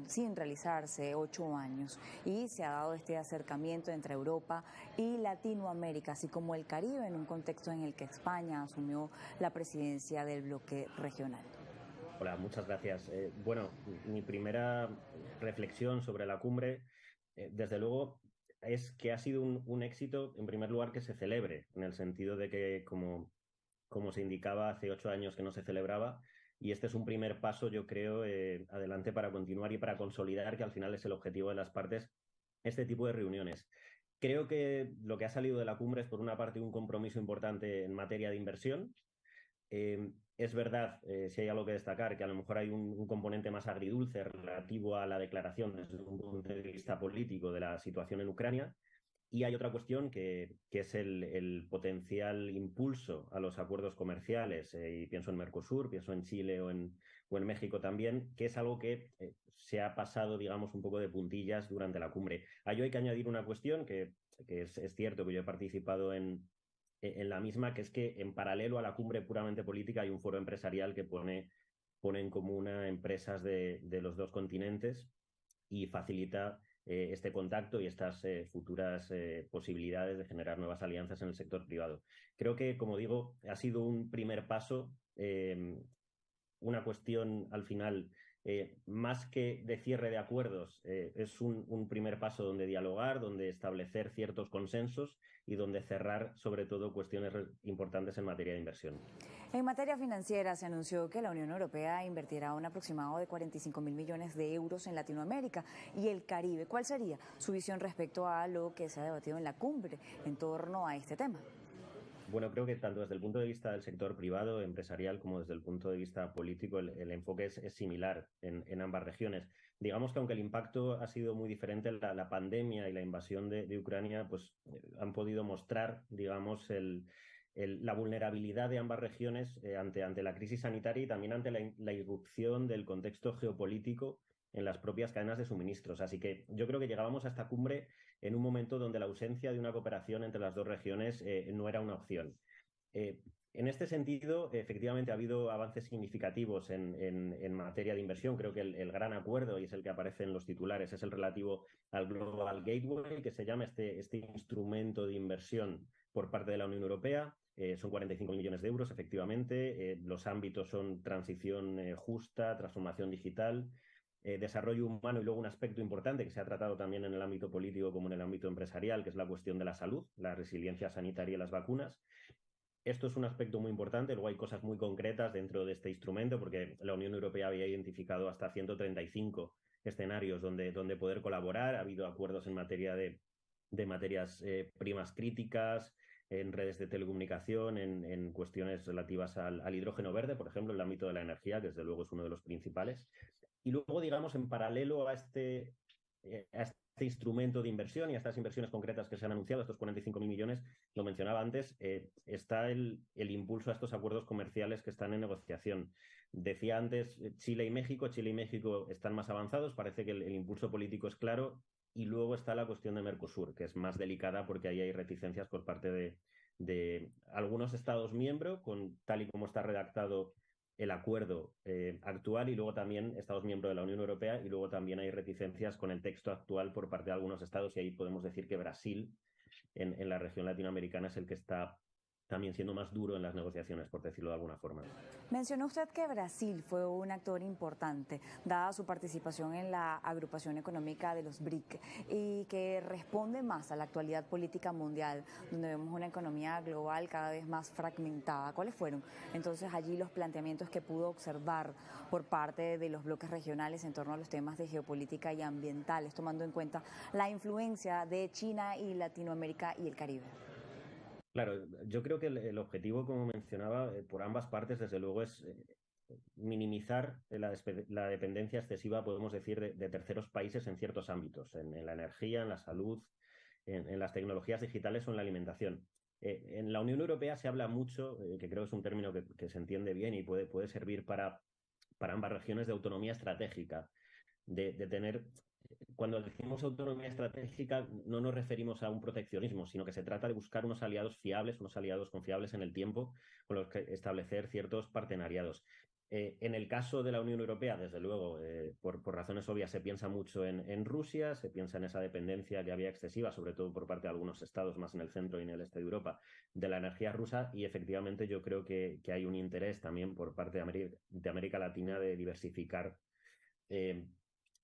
sin realizarse 8 años y se ha dado este acercamiento entre Europa y Latinoamérica, así como el Caribe, en un contexto en el que España asumió la presidencia del bloque regional. Hola, muchas gracias. Bueno, mi primera reflexión sobre la cumbre, desde luego, es que ha sido un éxito, en primer lugar, que se celebre, en el sentido de que, como se indicaba, hace 8 años que no se celebraba, y este es un primer paso, yo creo, adelante para continuar y para consolidar, que al final es el objetivo de las partes, este tipo de reuniones. Creo que lo que ha salido de la cumbre es, por una parte, un compromiso importante en materia de inversión. Es verdad, si hay algo que destacar, que a lo mejor hay un componente más agridulce relativo a la declaración desde un punto de vista político de la situación en Ucrania. Y hay otra cuestión que es el potencial impulso a los acuerdos comerciales, y pienso en Mercosur, pienso en Chile o en México también, que es algo que se ha pasado, digamos, un poco de puntillas durante la cumbre. A ello hay que añadir una cuestión que es cierto que yo he participado en la misma, que es que en paralelo a la cumbre puramente política hay un foro empresarial que pone en común a empresas de los dos continentes y facilita este contacto y estas futuras posibilidades de generar nuevas alianzas en el sector privado. Creo que, como digo, ha sido un primer paso, una cuestión al final, más que de cierre de acuerdos, es un primer paso donde dialogar, donde establecer ciertos consensos y donde cerrar, sobre todo, cuestiones importantes en materia de inversión. En materia financiera, se anunció que la Unión Europea invertirá un aproximado de 45.000 millones de euros en Latinoamérica y el Caribe. ¿Cuál sería su visión respecto a lo que se ha debatido en la cumbre en torno a este tema? Bueno, creo que tanto desde el punto de vista del sector privado, empresarial, como desde el punto de vista político, el enfoque es similar en ambas regiones. Digamos que aunque el impacto ha sido muy diferente, la pandemia y la invasión de Ucrania pues, han podido mostrar, digamos, la vulnerabilidad de ambas regiones ante la crisis sanitaria y también ante la irrupción del contexto geopolítico en las propias cadenas de suministros. Así que yo creo que llegábamos a esta cumbre en un momento donde la ausencia de una cooperación entre las dos regiones no era una opción. Eh, en este sentido, efectivamente, ha habido avances significativos en materia de inversión. Creo que el gran acuerdo, y es el que aparece en los titulares, es el relativo al Global Gateway, que se llama este instrumento de inversión por parte de la Unión Europea. Son 45 millones de euros, efectivamente. Los ámbitos son transición justa, transformación digital, desarrollo humano y luego un aspecto importante que se ha tratado también en el ámbito político como en el ámbito empresarial, que es la cuestión de la salud, la resiliencia sanitaria y las vacunas. Esto es un aspecto muy importante. Luego hay cosas muy concretas dentro de este instrumento, porque la Unión Europea había identificado hasta 135 escenarios donde poder colaborar. Ha habido acuerdos en materia de materias primas críticas, en redes de telecomunicación, en cuestiones relativas al hidrógeno verde, por ejemplo, en el ámbito de la energía, que desde luego es uno de los principales. Y luego, digamos, en paralelo a este instrumento de inversión y a estas inversiones concretas que se han anunciado, estos 45.000 millones, lo mencionaba antes, está el impulso a estos acuerdos comerciales que están en negociación. Decía antes Chile y México. Chile y México están más avanzados, parece que el impulso político es claro, y luego está la cuestión de Mercosur, que es más delicada porque ahí hay reticencias por parte de algunos Estados miembros, tal y como está redactado el acuerdo actual, y luego también Estados miembros de la Unión Europea, y luego también hay reticencias con el texto actual por parte de algunos estados, y ahí podemos decir que Brasil en la región latinoamericana es el que está también siendo más duro en las negociaciones, por decirlo de alguna forma. Mencionó usted que Brasil fue un actor importante, dada su participación en la agrupación económica de los BRIC, y que responde más a la actualidad política mundial, donde vemos una economía global cada vez más fragmentada. ¿Cuáles fueron entonces allí los planteamientos que pudo observar por parte de los bloques regionales en torno a los temas de geopolítica y ambientales, tomando en cuenta la influencia de China y Latinoamérica y el Caribe? Claro, yo creo que el objetivo, como mencionaba, por ambas partes, desde luego, es minimizar la dependencia excesiva, podemos decir, de terceros países en ciertos ámbitos, en la energía, en la salud, en las tecnologías digitales o en la alimentación. En la Unión Europea se habla mucho, que creo que es un término que se entiende bien y puede servir para ambas regiones, de autonomía estratégica, de tener. Cuando decimos autonomía estratégica, no nos referimos a un proteccionismo, sino que se trata de buscar unos aliados fiables, unos aliados confiables en el tiempo, con los que establecer ciertos partenariados. En el caso de la Unión Europea, desde luego, por razones obvias, se piensa mucho en Rusia, se piensa en esa dependencia que había excesiva, sobre todo por parte de algunos estados más en el centro y en el este de Europa, de la energía rusa, y efectivamente yo creo que hay un interés también por parte de América Latina de diversificar eh,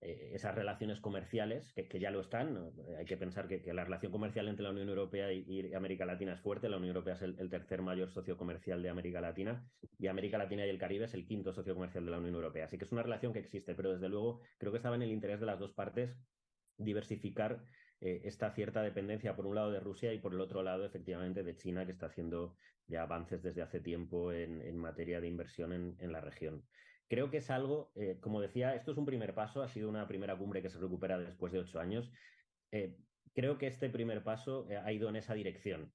esas relaciones comerciales, que ya lo están, ¿no? Hay que pensar que la relación comercial entre la Unión Europea y América Latina es fuerte. La Unión Europea es el tercer mayor socio comercial de América Latina, y América Latina y el Caribe es el quinto socio comercial de la Unión Europea. Así que es una relación que existe, pero desde luego creo que estaba en el interés de las dos partes diversificar esta cierta dependencia, por un lado, de Rusia y por el otro lado, efectivamente, de China, que está haciendo ya avances desde hace tiempo en materia de inversión en la región. Creo que es algo, como decía, esto es un primer paso, ha sido una primera cumbre que se recupera después de 8 años. Eh, Creo que este primer paso ha ido en esa dirección.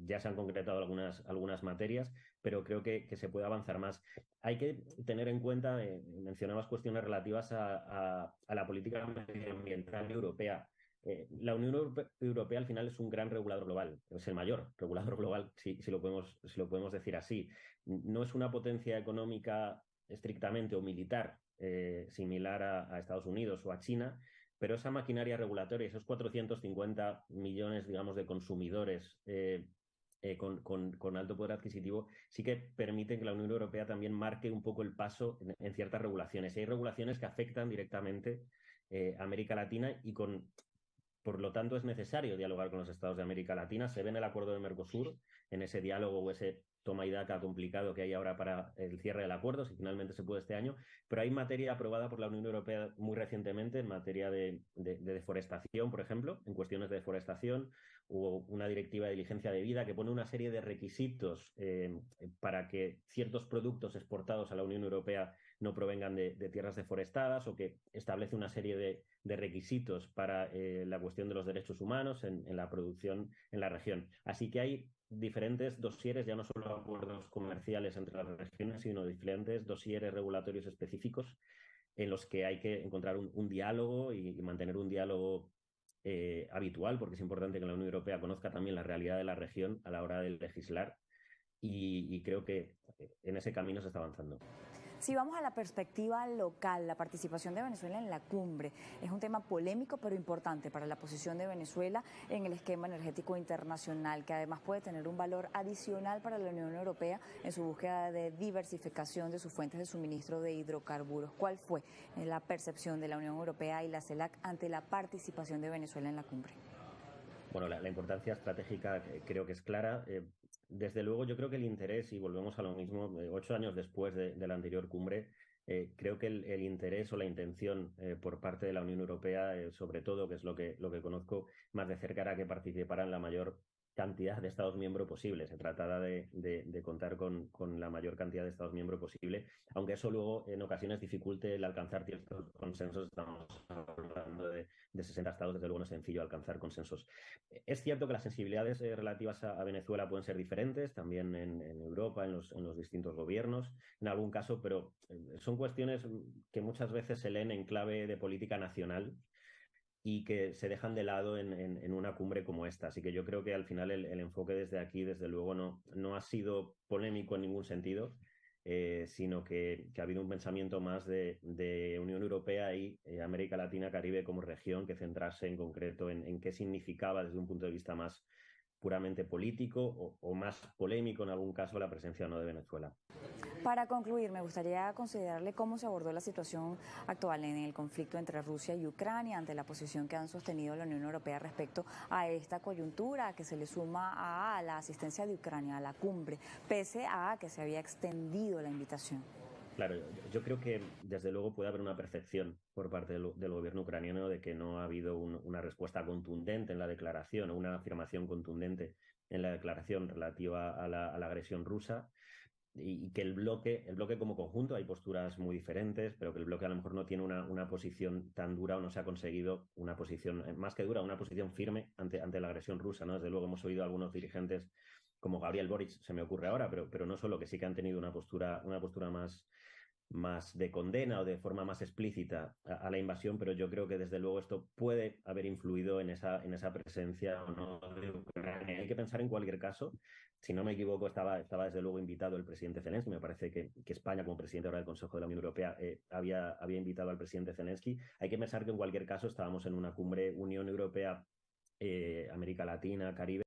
Ya se han concretado algunas materias, pero creo que se puede avanzar más. Hay que tener en cuenta, mencionabas cuestiones relativas a la política medioambiental europea. La Unión Europea al final es un gran regulador global, es el mayor regulador global, si lo podemos decir así. No es una potencia económica estrictamente o militar similar a Estados Unidos o a China, pero esa maquinaria regulatoria, esos 450 millones, digamos, de consumidores con alto poder adquisitivo, sí que permiten que la Unión Europea también marque un poco el paso en ciertas regulaciones. Y hay regulaciones que afectan directamente a América Latina por lo tanto, es necesario dialogar con los estados de América Latina. Se ve en el acuerdo de Mercosur, en ese diálogo o ese toma y daca complicado que hay ahora para el cierre del acuerdo, si finalmente se puede este año, pero hay materia aprobada por la Unión Europea muy recientemente en materia de deforestación, por ejemplo, en cuestiones de deforestación, hubo una directiva de diligencia de vida que pone una serie de requisitos para que ciertos productos exportados a la Unión Europea no provengan de tierras deforestadas, o que establece una serie de requisitos para la cuestión de los derechos humanos en la producción en la región. Así que hay diferentes dosieres, ya no solo acuerdos comerciales entre las regiones, sino diferentes dosieres regulatorios específicos en los que hay que encontrar un diálogo y mantener un diálogo habitual, porque es importante que la Unión Europea conozca también la realidad de la región a la hora de legislar, y creo que en ese camino se está avanzando. Si vamos a la perspectiva local, la participación de Venezuela en la cumbre es un tema polémico pero importante para la posición de Venezuela en el esquema energético internacional, que además puede tener un valor adicional para la Unión Europea en su búsqueda de diversificación de sus fuentes de suministro de hidrocarburos. ¿Cuál fue la percepción de la Unión Europea y la CELAC ante la participación de Venezuela en la cumbre? Bueno, la importancia estratégica creo que es clara. Desde luego, yo creo que el interés, y volvemos a lo mismo, 8 años después de la anterior cumbre, creo que el interés o la intención por parte de la Unión Europea, sobre todo, que es lo que conozco más de cerca, era que participaran la mayor cantidad de Estados miembros posible. Se trataba de contar con la mayor cantidad de Estados miembros posible, aunque eso luego en ocasiones dificulte el alcanzar ciertos consensos. Estamos hablando de 60 estados, desde luego no es sencillo alcanzar consensos. Es cierto que las sensibilidades relativas a Venezuela pueden ser diferentes, también en Europa, en los distintos gobiernos, en algún caso, pero son cuestiones que muchas veces se leen en clave de política nacional y que se dejan de lado en una cumbre como esta. Así que yo creo que al final el enfoque desde aquí, desde luego, no ha sido polémico en ningún sentido, sino que ha habido un pensamiento más de Unión Europea y América Latina, Caribe como región, que centrarse en concreto en qué significaba desde un punto de vista más puramente político o más polémico en algún caso la presencia o no de Venezuela. Para concluir, me gustaría considerarle cómo se abordó la situación actual en el conflicto entre Rusia y Ucrania ante la posición que han sostenido la Unión Europea respecto a esta coyuntura que se le suma a la asistencia de Ucrania a la cumbre, pese a que se había extendido la invitación. Claro, yo creo que desde luego puede haber una percepción por parte del gobierno ucraniano de que no ha habido una respuesta contundente en la declaración o una afirmación contundente en la declaración relativa a la agresión rusa, y que el bloque como conjunto, hay posturas muy diferentes, pero que el bloque a lo mejor no tiene una posición tan dura, o no se ha conseguido una posición más que dura, una posición firme ante la agresión rusa, ¿no? Desde luego hemos oído a algunos dirigentes como Gabriel Boric, se me ocurre ahora, pero no solo, que sí que han tenido una postura más más de condena o de forma más explícita a la invasión, pero yo creo que desde luego esto puede haber influido en esa presencia o no de Ucrania. Hay que pensar en cualquier caso. Si no me equivoco, estaba desde luego invitado el presidente Zelensky. Me parece que España, como presidente ahora del Consejo de la Unión Europea, había invitado al presidente Zelensky. Hay que pensar que en cualquier caso estábamos en una cumbre Unión Europea, América Latina, Caribe.